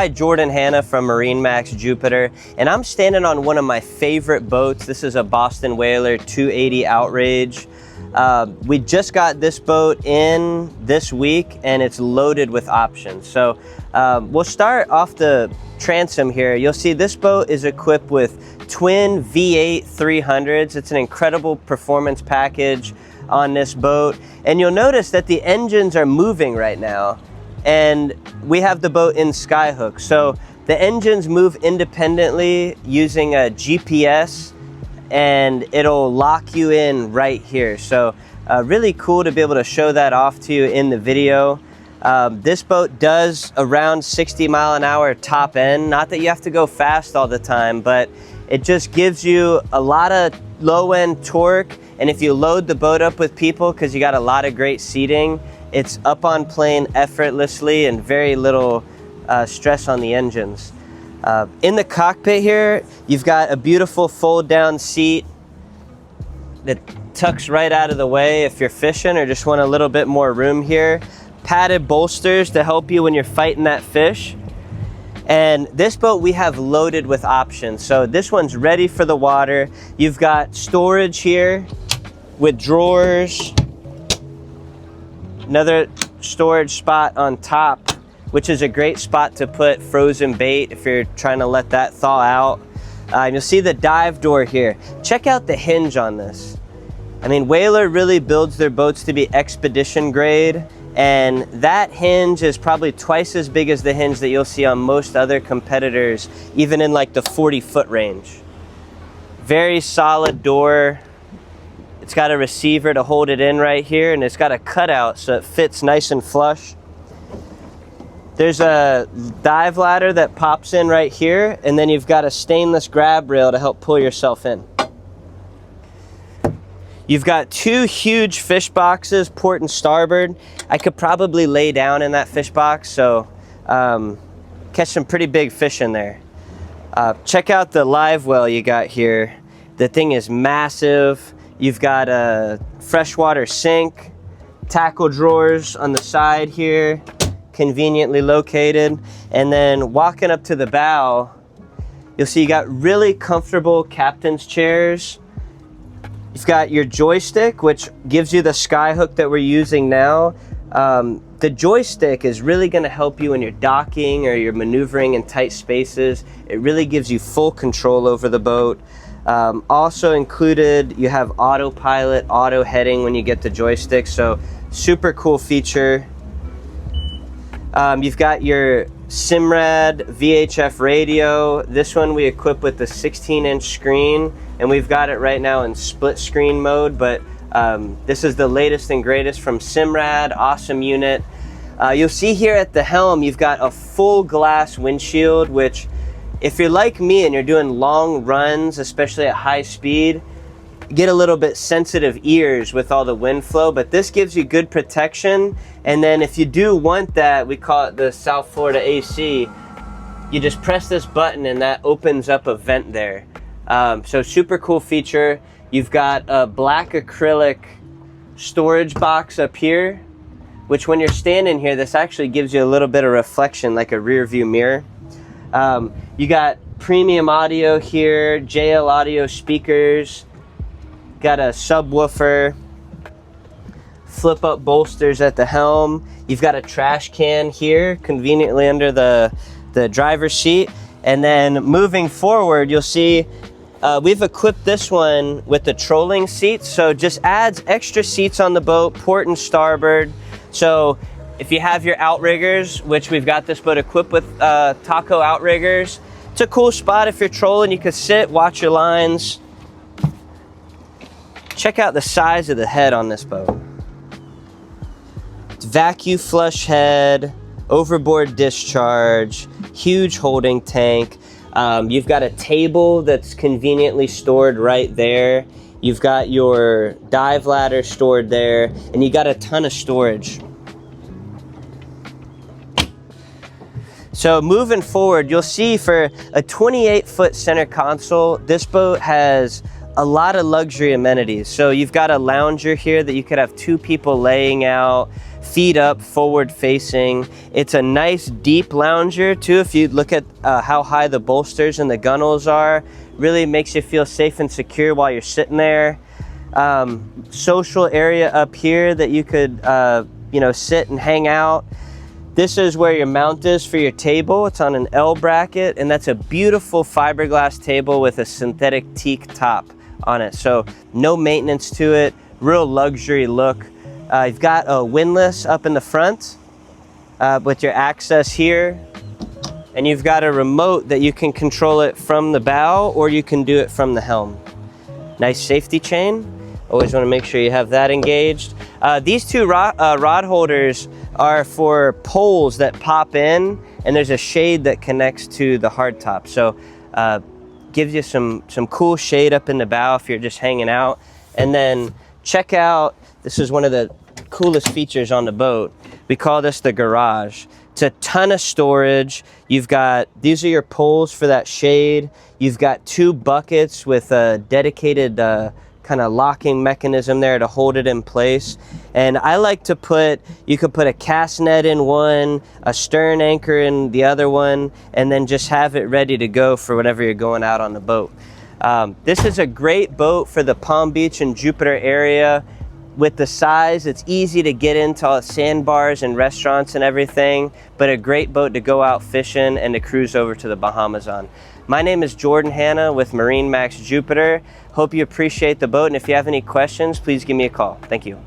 Hi, Jordan Hanna from MarineMax Jupiter, and I'm standing on one of my favorite boats. This is a Boston Whaler 280 Outrage. We just got this boat in this week and it's loaded with options. So we'll start off the transom here. You'll see this boat is equipped with twin V8 300s. It's an incredible performance package on this boat. And you'll notice that the engines are moving right now. And we have the boat in skyhook. So the engines move independently using a GPS and it'll lock you in right here. So really cool to be able to show that off to you in the video. This boat does around 60 mile an hour top end. Not that you have to go fast all the time, but it just gives you a lot of low end torque. And if you load the boat up with people, because you got a lot of great seating, it's up on plane effortlessly and very little stress on the engines. In the cockpit here, you've got a beautiful fold down seat that tucks right out of the way if you're fishing or just want a little bit more room here. Padded bolsters to help you when you're fighting that fish. And this boat we have loaded with options. So this one's ready for the water. You've got storage here with drawers. Another storage spot on top, which is a great spot to put frozen bait if you're trying to let that thaw out. You'll see the dive door here. Check out the hinge on this. I mean, Whaler really builds their boats to be expedition grade, and that hinge is probably twice as big as the hinge that you'll see on most other competitors, even in like the 40-foot range. Very solid door. It's got a receiver to hold it in right here, and it's got a cutout so it fits nice and flush. There's a dive ladder that pops in right here, and then you've got a stainless grab rail to help pull yourself in. You've got two huge fish boxes, port and starboard. I could probably lay down in that fish box, so catch some pretty big fish in there. Check out the live well you got here. The thing is massive. You've got a freshwater sink, tackle drawers on the side here, conveniently located. And then walking up to the bow, you'll see you got really comfortable captain's chairs. You've got your joystick, which gives you the skyhook that we're using now. The joystick is really going to help you when you're docking or you're maneuvering in tight spaces. It really gives you full control over the boat. Also included, you have autopilot, auto heading when you get the joystick, so super cool feature. You've got your Simrad VHF radio. This one we equip with the 16-inch screen, and we've got it right now in split screen mode, but this is the latest and greatest from Simrad. Awesome unit. You'll see here at the helm, you've got a full glass windshield, which if you're like me and you're doing long runs, especially at high speed, you get a little bit sensitive ears with all the wind flow, but this gives you good protection. And then if you do want that, we call it the South Florida AC, you just press this button and that opens up a vent there. So super cool feature. You've got a black acrylic storage box up here, which when you're standing here, this actually gives you a little bit of reflection like a rear view mirror. You got premium audio here, JL audio speakers, got a subwoofer, flip up bolsters at the helm. You've got a trash can here, conveniently under the driver's seat. And then moving forward, you'll see we've equipped this one with the trolling seats. So just adds extra seats on the boat, port and starboard. So if you have your outriggers, which we've got this boat equipped with Taco outriggers, it's a cool spot if you're trolling. You can sit, watch your lines. Check out the size of the head on this boat. It's vacuum flush head, overboard discharge, huge holding tank. You've got a table that's conveniently stored right there. You've got your dive ladder stored there, and you got a ton of storage. So moving forward, you'll see for a 28-foot center console, this boat has a lot of luxury amenities. So you've got a lounger here that you could have two people laying out. feet up, forward facing. It's a nice deep lounger too. If you look at how high the bolsters and the gunnels are, really makes you feel safe and secure while you're sitting there. Social area up here that you could you know, sit and hang out. This is where your mount is for your table. It's on an L bracket, and that's a beautiful fiberglass table with a synthetic teak top on it. So no maintenance to it, real luxury look. You've got a windlass up in the front with your access here, and you've got a remote that you can control it from the bow, or you can do it from the helm. Nice safety chain. Always want to make sure you have that engaged. These two rod holders are for poles that pop in, and there's a shade that connects to the hardtop. So gives you some cool shade up in the bow if you're just hanging out. And then check out, this is one of the coolest features on the boat. We call this the garage. It's a ton of storage. You've got, these are your poles for that shade. You've got 2 buckets with a dedicated kind of locking mechanism there to hold it in place. And I like to put, you could put a cast net in one, a stern anchor in the other one, and then just have it ready to go for whenever you're going out on the boat. This is a great boat for the Palm Beach and Jupiter area. With the size, it's easy to get into all the sandbars and restaurants and everything, but a great boat to go out fishing and to cruise over to the Bahamas on. My name is Jordan Hanna with MarineMax Jupiter. Hope you appreciate the boat, and if you have any questions, please give me a call. Thank you.